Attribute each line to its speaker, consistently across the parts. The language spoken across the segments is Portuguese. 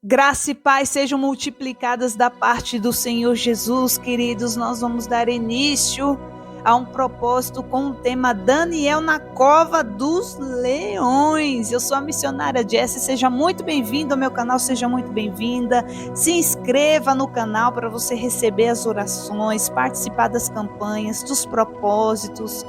Speaker 1: Graça e paz sejam multiplicadas da parte do Senhor Jesus, queridos. Nós vamos dar início a um propósito com o tema Daniel na Cova dos Leões. Eu sou a missionária Jessie, seja muito bem-vindo ao meu canal, seja muito bem-vinda. Se inscreva no canal para você receber as orações, participar das campanhas, dos propósitos.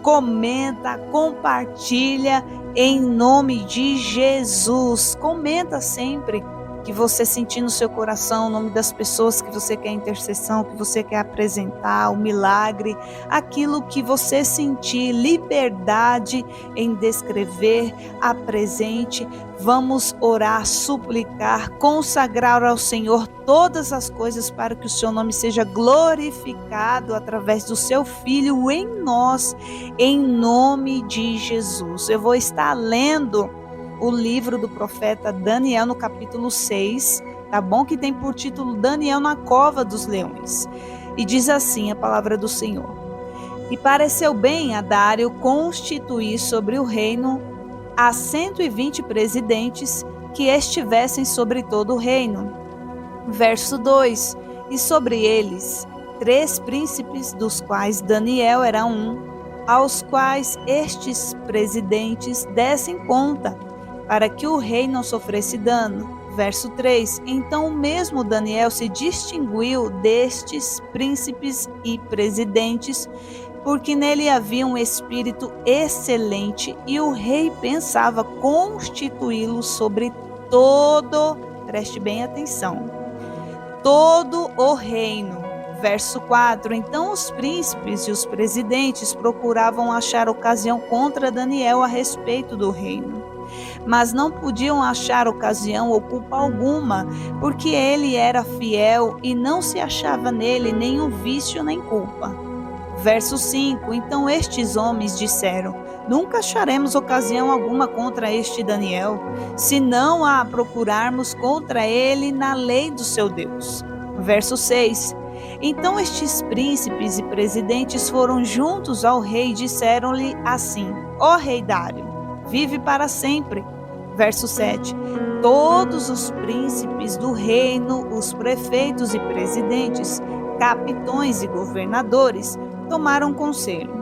Speaker 1: Comenta, compartilha em nome de Jesus. Comenta sempre que você sentir no seu coração o nome das pessoas que você quer intercessão, que você quer apresentar, o milagre, aquilo que você sentir, liberdade em descrever, apresente. Vamos orar, suplicar, consagrar ao Senhor todas as coisas para que o seu nome seja glorificado através do seu Filho em nós, em nome de Jesus. Eu vou estar lendo o livro do profeta Daniel no capítulo 6, tá bom? Que tem por título Daniel na Cova dos Leões. E diz assim a palavra do Senhor: E pareceu bem a Dário constituir sobre o reino a 120 presidentes que estivessem sobre todo o reino. Verso 2: E sobre eles 3 príncipes, dos quais Daniel era um, aos quais estes presidentes dessem conta, para que o rei não sofresse dano. Verso 3: Então o mesmo Daniel se distinguiu destes príncipes e presidentes, porque nele havia um espírito excelente, e o rei pensava constituí-lo sobre todo, preste bem atenção, todo o reino. Verso 4: Então os príncipes e os presidentes procuravam achar ocasião contra Daniel a respeito do reino, mas não podiam achar ocasião ou culpa alguma, porque ele era fiel e não se achava nele nenhum vício nem culpa. Verso 5: Então estes homens disseram: Nunca acharemos ocasião alguma contra este Daniel, se não a procurarmos contra ele na lei do seu Deus. Verso 6: Então estes príncipes e presidentes foram juntos ao rei e disseram-lhe assim: Ó rei Dário, vive para sempre. Verso 7: Todos os príncipes do reino, os prefeitos e presidentes, capitões e governadores, tomaram conselho,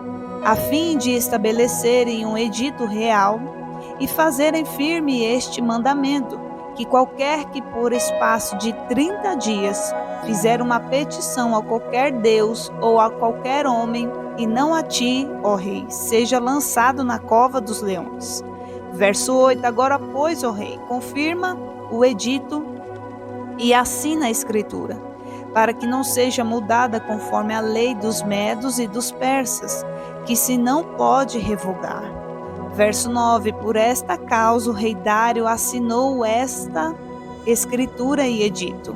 Speaker 1: a fim de estabelecerem um edito real e fazerem firme este mandamento, que qualquer que por espaço de 30 dias fizer uma petição a qualquer Deus ou a qualquer homem, e não a ti, ó rei, seja lançado na cova dos leões. Verso 8: Agora, pois, ó rei, confirma o edito e assina a escritura, para que não seja mudada conforme a lei dos medos e dos persas, que se não pode revogar. Verso 9: Por esta causa o rei Dário assinou esta escritura e edito.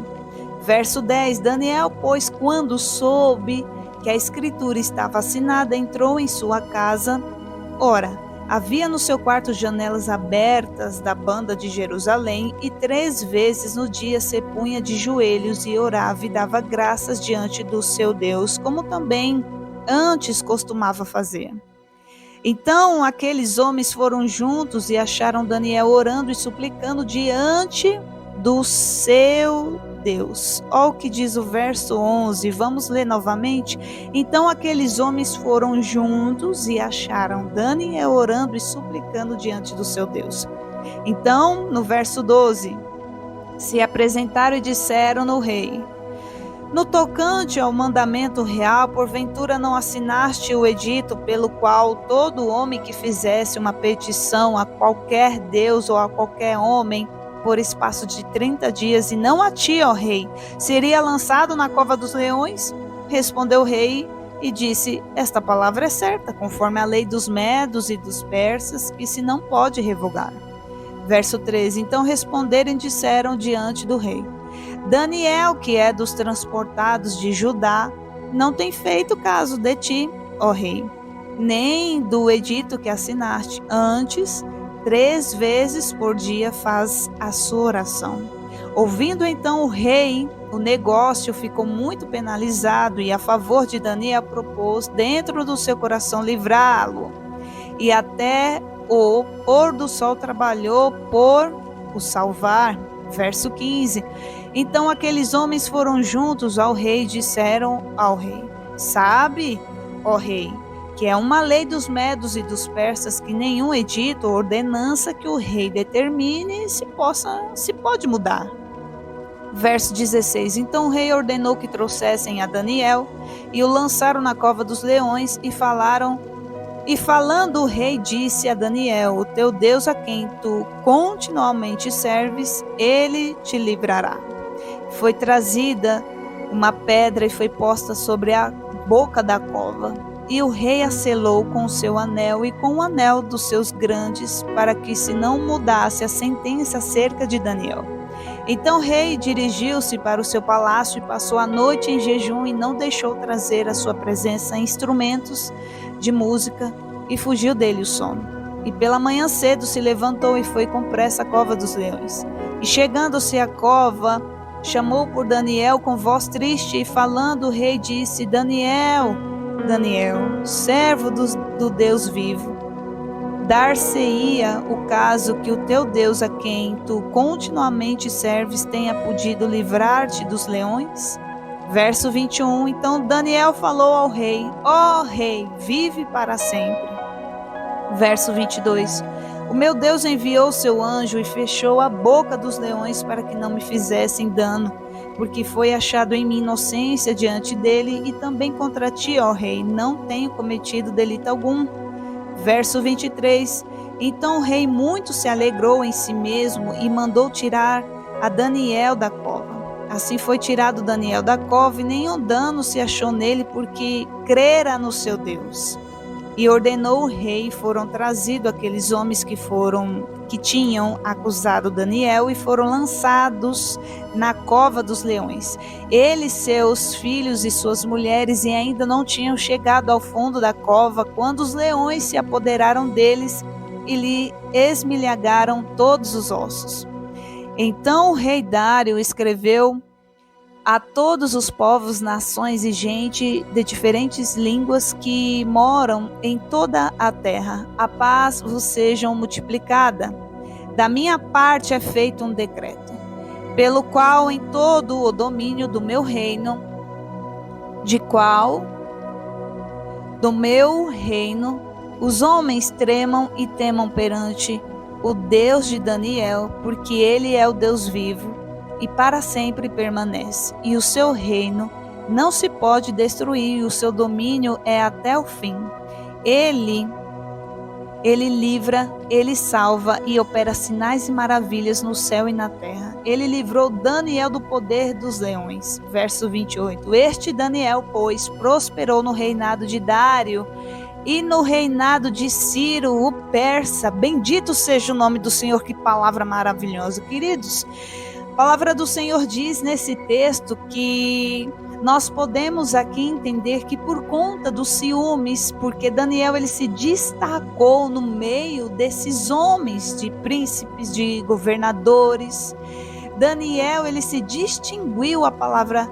Speaker 1: Verso 10: Daniel, pois, quando soube que a escritura estava assinada, entrou em sua casa. Ora, havia no seu quarto janelas abertas da banda de Jerusalém, e 3 vezes no dia se punha de joelhos e orava e dava graças diante do seu Deus, como também antes costumava fazer. Então aqueles homens foram juntos e acharam Daniel orando e suplicando diante do seu Deus. Olha o que diz o verso 11, vamos ler novamente. Então aqueles homens foram juntos e acharam Daniel orando e suplicando diante do seu Deus. Então, no verso 12, se apresentaram e disseram no rei: No tocante ao mandamento real, porventura não assinaste o edito pelo qual todo homem que fizesse uma petição a qualquer Deus ou a qualquer homem, por espaço de 30 dias, e não a ti, ó rei, seria lançado na cova dos leões? Respondeu o rei e disse: Esta palavra é certa, conforme a lei dos medos e dos persas, que se não pode revogar. Verso 13: Então responderam e disseram diante do rei: Daniel, que é dos transportados de Judá, não tem feito caso de ti, ó rei, nem do edito que assinaste. Antes, 3 vezes por dia faz a sua oração. Ouvindo então o rei, o negócio ficou muito penalizado, e a favor de Daniel propôs dentro do seu coração livrá-lo. E até o pôr do sol trabalhou por o salvar. Verso 15. Então aqueles homens foram juntos ao rei e disseram ao rei: Sabe, ó rei, que é uma lei dos medos e dos persas que nenhum edito ou ordenança que o rei determine se pode mudar. Verso 16. Então o rei ordenou que trouxessem a Daniel e o lançaram na cova dos leões e falando o rei disse a Daniel: O teu Deus a quem tu continuamente serves, ele te livrará. Foi trazida uma pedra e foi posta sobre a boca da cova. E o rei a selou com o seu anel e com o anel dos seus grandes, para que se não mudasse a sentença acerca de Daniel. Então o rei dirigiu-se para o seu palácio e passou a noite em jejum e não deixou trazer à sua presença instrumentos de música, e fugiu dele o sono. E pela manhã cedo se levantou e foi com pressa à cova dos leões. E chegando-se à cova, chamou por Daniel com voz triste, e falando o rei disse: Daniel, Daniel, servo do Deus vivo, dar-se-ia o caso que o teu Deus a quem tu continuamente serves tenha podido livrar-te dos leões? Verso 21. Então Daniel falou ao rei: Ó rei, vive para sempre. Verso 22. O meu Deus enviou seu anjo e fechou a boca dos leões para que não me fizessem dano, porque foi achado em mim inocência diante dele, e também contra ti, ó rei, não tenho cometido delito algum. Verso 23. Então o rei muito se alegrou em si mesmo e mandou tirar a Daniel da cova. Assim foi tirado Daniel da cova, e nenhum dano se achou nele, porque crera no seu Deus. E ordenou o rei, e foram trazidos aqueles homens que tinham acusado Daniel, e foram lançados na cova dos leões. Eles, seus filhos e suas mulheres, e ainda não tinham chegado ao fundo da cova, quando os leões se apoderaram deles e lhe esmilhagaram todos os ossos. Então o rei Dário escreveu a todos os povos, nações e gente de diferentes línguas que moram em toda a terra: a paz vos seja multiplicada. Da minha parte é feito um decreto, pelo qual em todo o domínio do meu reino, os homens tremam e temam perante o Deus de Daniel, porque ele é o Deus vivo e para sempre permanece, e o seu reino não se pode destruir, e o seu domínio é até o fim. Ele livra, ele salva e opera sinais e maravilhas no céu e na terra. Ele livrou Daniel do poder dos leões. Verso 28. Este Daniel, pois, prosperou no reinado de Dário e no reinado de Ciro, o persa. Bendito seja o nome do Senhor, que palavra maravilhosa, queridos. A palavra do Senhor diz nesse texto que nós podemos aqui entender que por conta dos ciúmes, porque Daniel ele se destacou no meio desses homens, de príncipes, de governadores. Daniel ele se distinguiu, a palavra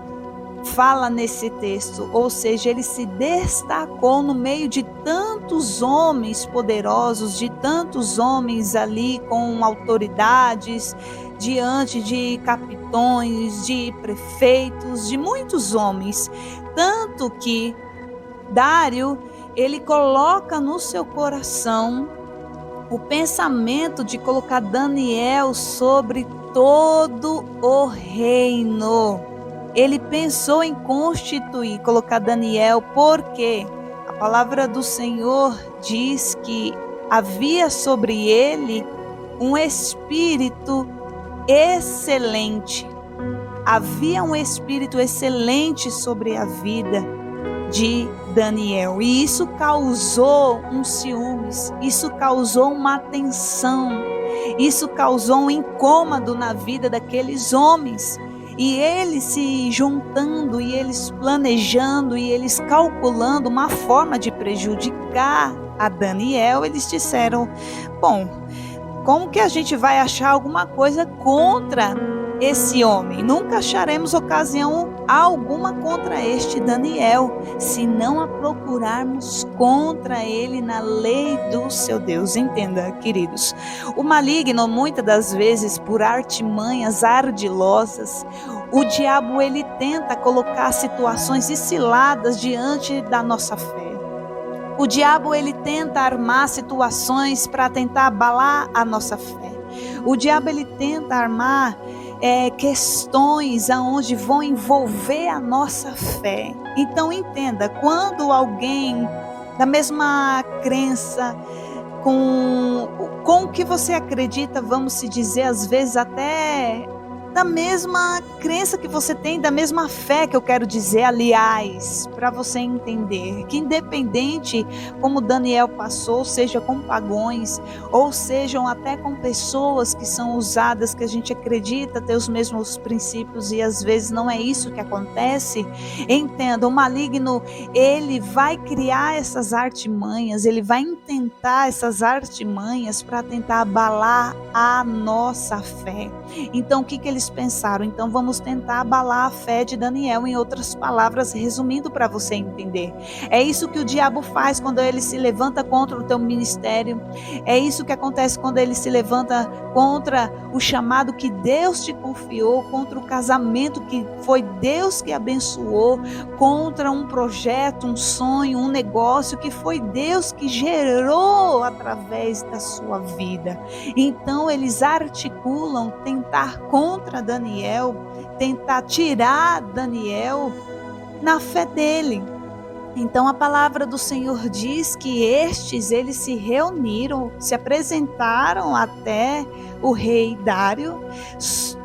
Speaker 1: fala nesse texto, ou seja, ele se destacou no meio de tantos homens poderosos, de tantos homens ali com autoridades, diante de capitões, de prefeitos, de muitos homens, tanto que Dário, ele coloca no seu coração o pensamento de colocar Daniel sobre todo o reino. Ele pensou em constituir, colocar Daniel, porque a palavra do Senhor diz que havia sobre ele um espírito excelente. Havia um espírito excelente sobre a vida de Daniel. E isso causou um ciúmes, isso causou uma tensão, isso causou um incômodo na vida daqueles homens. E eles se juntando, e eles planejando, e eles calculando uma forma de prejudicar a Daniel, eles disseram: bom, como que a gente vai achar alguma coisa contra esse homem, nunca acharemos ocasião alguma contra este Daniel, se não a procurarmos contra ele na lei do seu Deus. Entenda, queridos, o maligno, muitas das vezes, por artimanhas ardilosas, o diabo ele tenta colocar situações e ciladas diante da nossa fé. O diabo ele tenta armar situações para tentar abalar a nossa fé. O diabo ele tenta armar questões aonde vão envolver a nossa fé. Então entenda, quando alguém da mesma crença, com o que você acredita, vamos se dizer, às vezes até da mesma crença que você tem, da mesma fé que eu quero dizer, aliás, para você entender que independente como Daniel passou, seja com pagões, ou sejam até com pessoas que são usadas, que a gente acredita ter os mesmos princípios e às vezes não é isso que acontece, entenda, o maligno, ele vai criar essas artimanhas, ele vai intentar essas artimanhas para tentar abalar a nossa fé. Então o que eles pensaram? Então vamos tentar abalar a fé de Daniel, em outras palavras, resumindo para você entender. É isso que o diabo faz quando ele se levanta contra o teu ministério. É isso que acontece quando ele se levanta contra o chamado que Deus te confiou, contra o casamento que foi Deus que abençoou, contra um projeto, um sonho, um negócio que foi Deus que gerou através da sua vida. Então eles articulam tentar contra Daniel, tentar tirar Daniel na fé dele. Então a palavra do Senhor diz que eles se reuniram, se apresentaram até o rei Dário,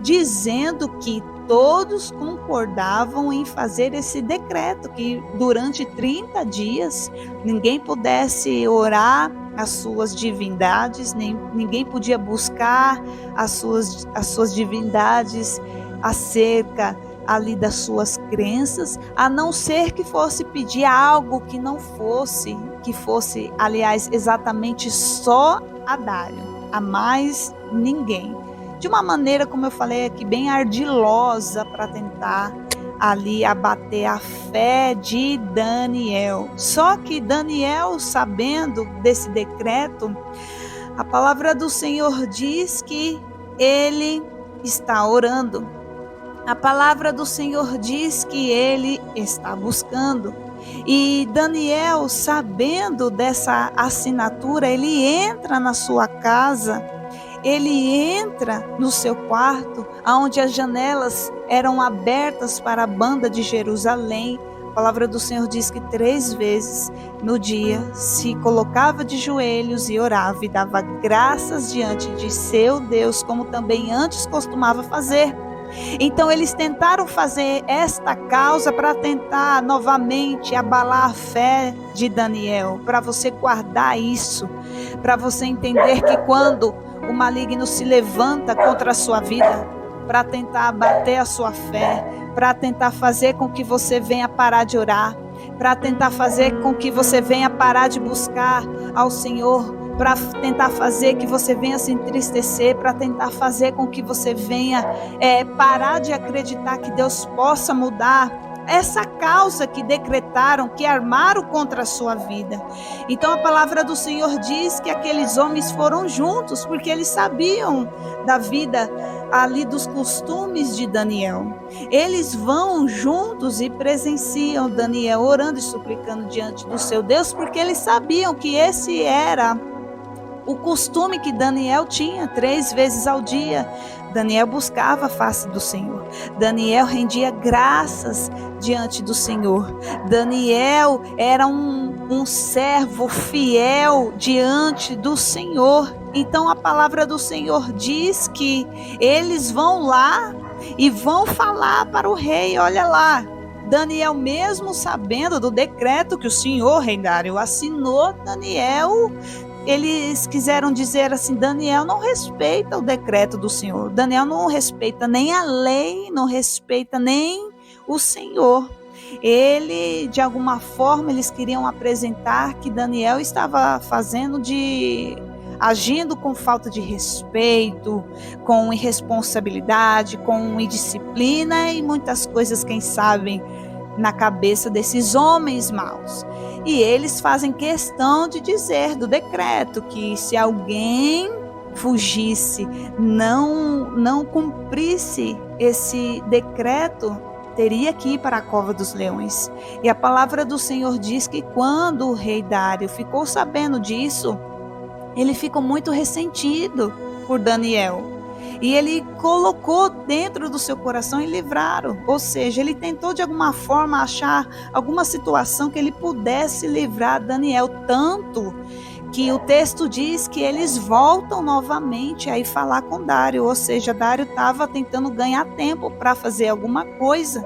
Speaker 1: dizendo que todos concordavam em fazer esse decreto, que durante 30 dias ninguém pudesse orar as suas divindades, ninguém podia buscar as suas divindades acerca ali das suas crenças, a não ser que fosse pedir algo que não fosse, aliás, exatamente só a Dário, a mais ninguém. De uma maneira, como eu falei aqui, bem ardilosa, para tentar ali abater a fé de Daniel. Só que Daniel, sabendo desse decreto, a palavra do Senhor diz que ele está orando. A palavra do Senhor diz que ele está buscando. E Daniel, sabendo dessa assinatura, ele entra na sua casa, ele entra no seu quarto, onde as janelas eram abertas para a banda de Jerusalém. A palavra do Senhor diz que 3 vezes no dia se colocava de joelhos e orava e dava graças diante de seu Deus, como também antes costumava fazer. Então eles tentaram fazer esta causa para tentar novamente abalar a fé de Daniel, para você guardar isso, para você entender que quando o maligno se levanta contra a sua vida, para tentar abater a sua fé, para tentar fazer com que você venha parar de orar, para tentar fazer com que você venha parar de buscar ao Senhor, para tentar fazer que você venha se entristecer, para tentar fazer com que você venha parar de acreditar que Deus possa mudar essa causa que decretaram, que armaram contra a sua vida. Então a palavra do Senhor diz que aqueles homens foram juntos, porque eles sabiam da vida ali, dos costumes de Daniel. Eles vão juntos e presenciam Daniel orando e suplicando diante do seu Deus, porque eles sabiam que esse era o costume que Daniel tinha. 3 vezes ao dia Daniel buscava a face do Senhor. Daniel rendia graças diante do Senhor. Daniel era um servo fiel diante do Senhor. Então a palavra do Senhor diz que eles vão lá e vão falar para o rei. Olha lá, Daniel, mesmo sabendo do decreto que o Senhor, rei Dário, assinou, eles quiseram dizer assim: Daniel não respeita o decreto do Senhor, Daniel não respeita nem a lei, não respeita nem o Senhor. Ele, de alguma forma, eles queriam apresentar que Daniel estava fazendo agindo com falta de respeito, com irresponsabilidade, com indisciplina e muitas coisas, quem sabe, na cabeça desses homens maus. E eles fazem questão de dizer do decreto que se alguém fugisse, não cumprisse esse decreto, teria que ir para a cova dos leões. E a palavra do Senhor diz que quando o rei Dário ficou sabendo disso, ele ficou muito ressentido por Daniel. E ele colocou dentro do seu coração e livraram. Ou seja, ele tentou de alguma forma achar alguma situação que ele pudesse livrar Daniel. Tanto que o texto diz que eles voltam novamente a ir falar com Dário. Ou seja, Dário estava tentando ganhar tempo para fazer alguma coisa.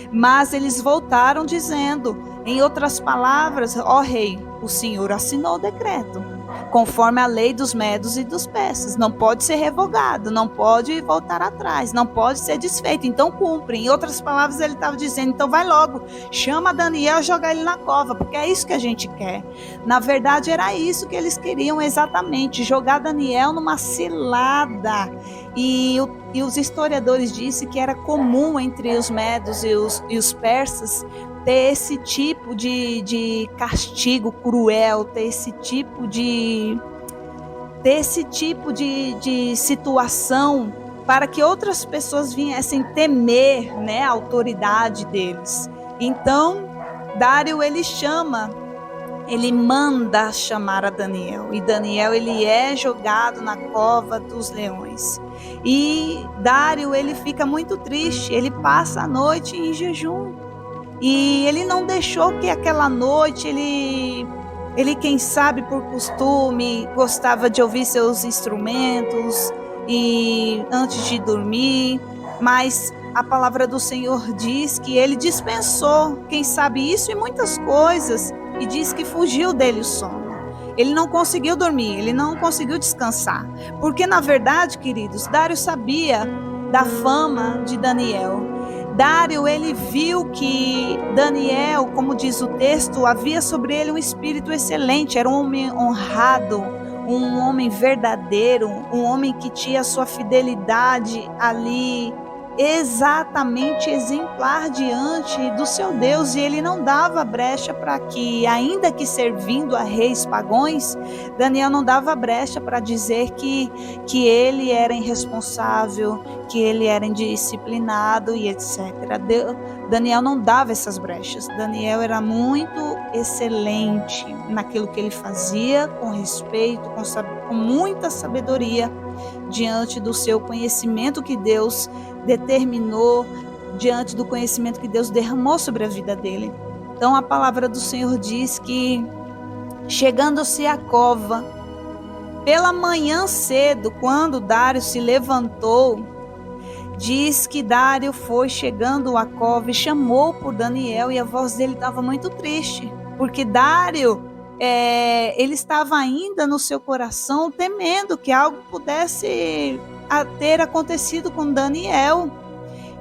Speaker 1: Mas eles voltaram dizendo, em outras palavras, ó rei, o Senhor assinou o decreto, conforme a lei dos medos e dos persas. Não pode ser revogado, não pode voltar atrás, não pode ser desfeito, então cumpre. Em outras palavras, ele estava dizendo, então vai logo, chama Daniel e joga ele na cova, porque é isso que a gente quer. Na verdade, era isso que eles queriam exatamente, jogar Daniel numa cilada. E os historiadores dizem que era comum entre os medos e os persas ter esse tipo de castigo cruel, ter esse tipo de situação para que outras pessoas viessem temer, né, a autoridade deles. Então, Dário ele manda chamar a Daniel, e Daniel ele é jogado na cova dos leões. E Dário ele fica muito triste, ele passa a noite em jejum. E ele não deixou que aquela noite, ele quem sabe por costume, gostava de ouvir seus instrumentos e antes de dormir, mas a palavra do Senhor diz que ele dispensou, quem sabe isso e muitas coisas, e diz que fugiu dele o sono. Ele não conseguiu dormir, ele não conseguiu descansar, porque na verdade, queridos, Dário sabia da fama de Daniel. Dário, ele viu que Daniel, como diz o texto, havia sobre ele um espírito excelente, era um homem honrado, um homem verdadeiro, um homem que tinha a sua fidelidade ali exatamente exemplar diante do seu Deus, e ele não dava brecha para que, ainda que servindo a reis pagãos, Daniel não dava brecha para dizer que ele era irresponsável, que ele era indisciplinado e etc. Daniel não dava essas brechas. Daniel era muito excelente naquilo que ele fazia, com respeito, com muita sabedoria, diante do seu conhecimento que Deus determinou, diante do conhecimento que Deus derramou sobre a vida dele. Então a palavra do Senhor diz que, chegando-se à cova, pela manhã cedo, quando Dário se levantou, diz que Dário foi chegando à cova e chamou por Daniel, e a voz dele estava muito triste, porque Dário, ele estava ainda no seu coração temendo que algo pudesse ter acontecido com Daniel.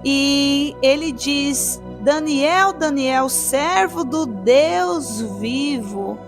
Speaker 1: E ele diz, Daniel, Daniel, servo do Deus vivo.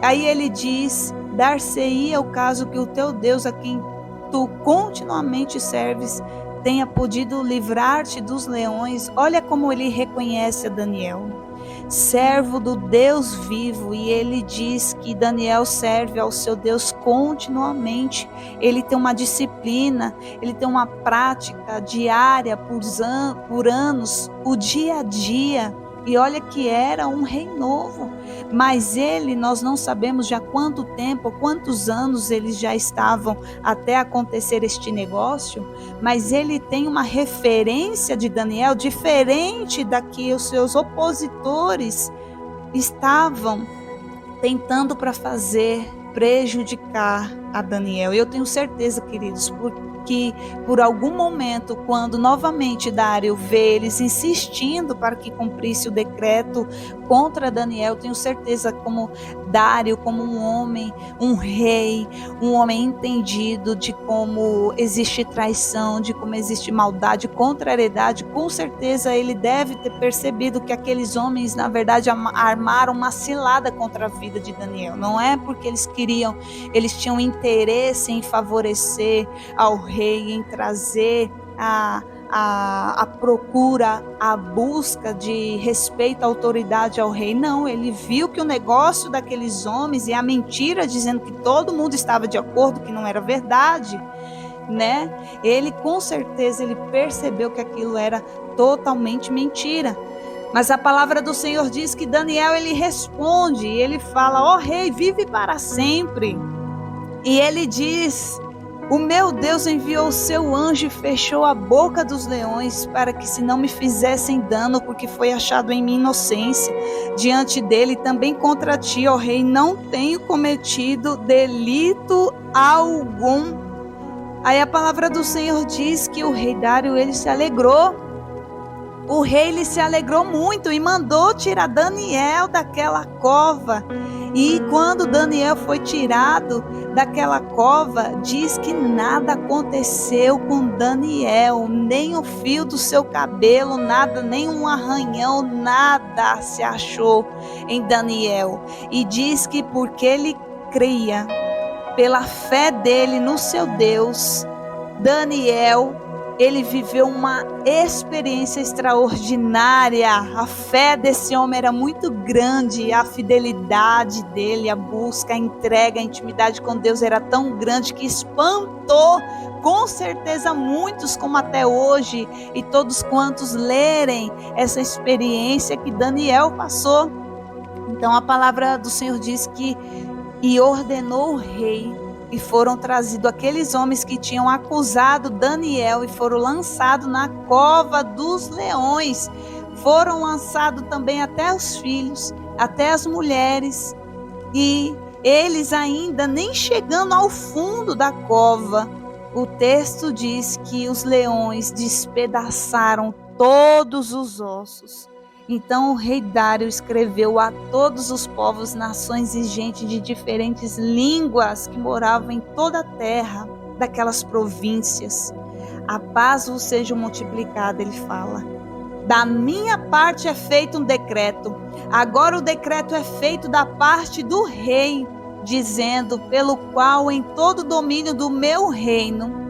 Speaker 1: Aí ele diz, dar-se-ia o caso que o teu Deus, a quem tu continuamente serves, tenha podido livrar-te dos leões. Olha como ele reconhece a Daniel, servo do Deus vivo, e ele diz que Daniel serve ao seu Deus continuamente. Ele tem uma disciplina, ele tem uma prática diária por anos, o dia a dia. E olha que era um rei novo, mas nós não sabemos já quanto tempo, quantos anos eles já estavam até acontecer este negócio, mas ele tem uma referência de Daniel diferente da que os seus opositores estavam tentando para fazer prejudicar a Daniel. Eu tenho certeza, queridos, que por algum momento, quando novamente Dário vê eles insistindo para que cumprisse o decreto contra Daniel, tenho certeza, como Dário, como um homem, um rei, um homem entendido de como existe traição, de como existe maldade, contrariedade, com certeza ele deve ter percebido que aqueles homens, na verdade, armaram uma cilada contra a vida de Daniel. Não é porque eles tinham interesse em favorecer ao rei, em trazer a procura, a busca de respeito à autoridade ao rei. Não, ele viu que o negócio daqueles homens e a mentira dizendo que todo mundo estava de acordo, que não era verdade, né? Ele com certeza ele percebeu que aquilo era totalmente mentira. Mas a palavra do Senhor diz que Daniel ele responde, ele fala: ó rei, vive para sempre. E ele diz: o meu Deus enviou o seu anjo e fechou a boca dos leões para que se não me fizessem dano, porque foi achado em mim inocência diante dele. Também contra ti, ó rei, não tenho cometido delito algum. Aí a palavra do Senhor diz que o rei Dário ele se alegrou. O rei ele se alegrou muito e mandou tirar Daniel daquela cova. E quando Daniel foi tirado daquela cova, diz que nada aconteceu com Daniel, nem o fio do seu cabelo, nada, nem um arranhão, nada se achou em Daniel. E diz que porque ele cria, pela fé dele no seu Deus, Daniel, ele viveu uma experiência extraordinária. A fé desse homem era muito grande, a fidelidade dele, a busca, a entrega, a intimidade com Deus era tão grande que espantou, com certeza, muitos como até hoje, e todos quantos lerem essa experiência que Daniel passou. Então a palavra do Senhor diz que e ordenou o rei, e foram trazidos aqueles homens que tinham acusado Daniel e foram lançados na cova dos leões. Foram lançados também até os filhos, até as mulheres, e eles ainda nem chegando ao fundo da cova, o texto diz que os leões despedaçaram todos os ossos. Então o rei Dário escreveu a todos os povos, nações e gente de diferentes línguas que moravam em toda a terra daquelas províncias: a paz vos seja multiplicada, ele fala. Da minha parte é feito um decreto. Agora o decreto é feito da parte do rei, dizendo: pelo qual em todo o domínio do meu reino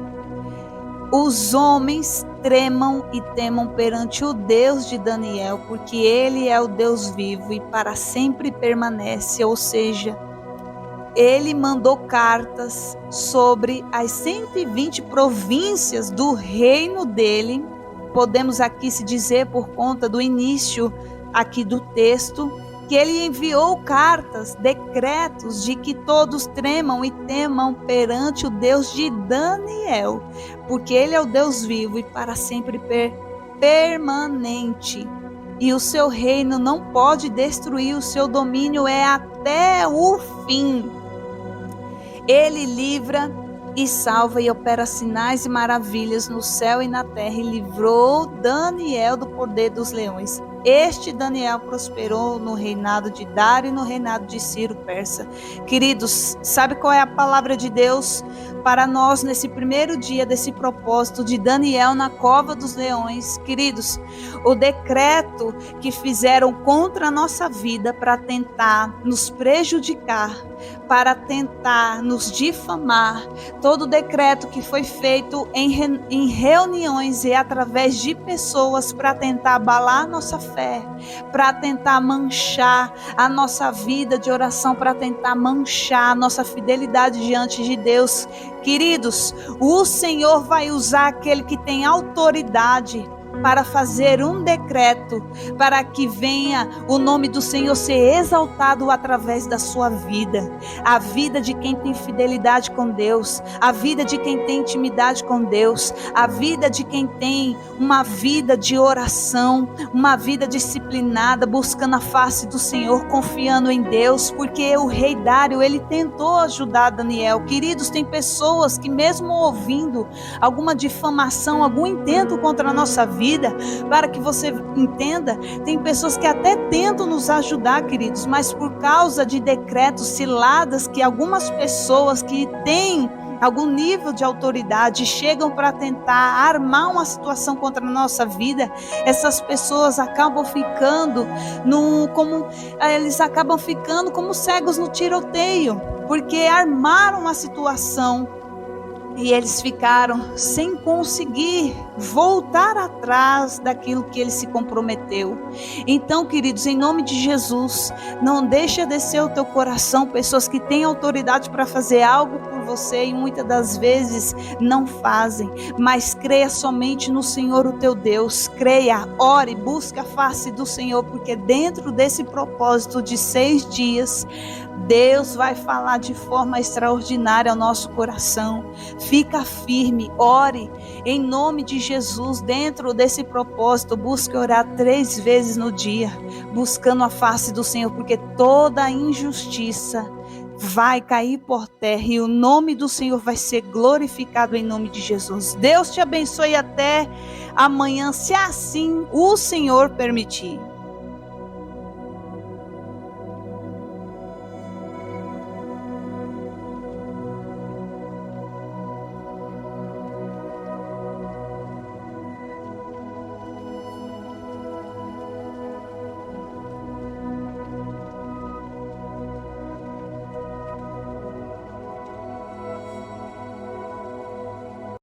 Speaker 1: os homens tremam e temam perante o Deus de Daniel, porque ele é o Deus vivo e para sempre permanece. Ou seja, ele mandou cartas sobre as 120 províncias do reino dele. Podemos aqui se dizer, por conta do início aqui do texto, que ele enviou cartas, decretos de que todos tremam e temam perante o Deus de Daniel, porque ele é o Deus vivo e para sempre permanente. E o seu reino não pode destruir, o seu domínio é até o fim. Ele livra e salva e opera sinais e maravilhas no céu e na terra, e livrou Daniel do poder dos leões. Este Daniel prosperou no reinado de Dário e no reinado de Ciro persa. Queridos, sabe qual é a palavra de Deus para nós nesse primeiro dia desse propósito de Daniel na cova dos leões? Queridos, o decreto que fizeram contra a nossa vida para tentar nos prejudicar, para tentar nos difamar, todo o decreto que foi feito em reuniões e através de pessoas para tentar abalar a nossa fé, para tentar manchar a nossa vida de oração, para tentar manchar a nossa fidelidade diante de Deus. Queridos, o Senhor vai usar aquele que tem autoridade para fazer um decreto, para que venha o nome do Senhor ser exaltado através da sua vida, a vida de quem tem fidelidade com Deus, a vida de quem tem intimidade com Deus, a vida de quem tem uma vida de oração, uma vida disciplinada, buscando a face do Senhor, confiando em Deus, porque o rei Dário, ele tentou ajudar Daniel. Queridos, tem pessoas que mesmo ouvindo alguma difamação, algum intento contra a nossa vida, para que você entenda, tem pessoas que até tentam nos ajudar, queridos, mas por causa de decretos, ciladas que algumas pessoas que têm algum nível de autoridade chegam para tentar armar uma situação contra a nossa vida, essas pessoas acabam ficando como cegos no tiroteio, porque armaram a situação e eles ficaram sem conseguir voltar atrás daquilo que ele se comprometeu. Então, queridos, em nome de Jesus, não deixa descer o teu coração pessoas que têm autoridade para fazer algo por você e muitas das vezes não fazem, mas creia somente no Senhor, o teu Deus. Creia, ore, busque a face do Senhor, porque dentro desse propósito de 6 dias, Deus vai falar de forma extraordinária ao nosso coração. Fica firme, ore em nome de Jesus. Dentro desse propósito, busque orar 3 vezes no dia, buscando a face do Senhor, porque toda injustiça vai cair por terra e o nome do Senhor vai ser glorificado em nome de Jesus. Deus te abençoe até amanhã, se assim o Senhor permitir.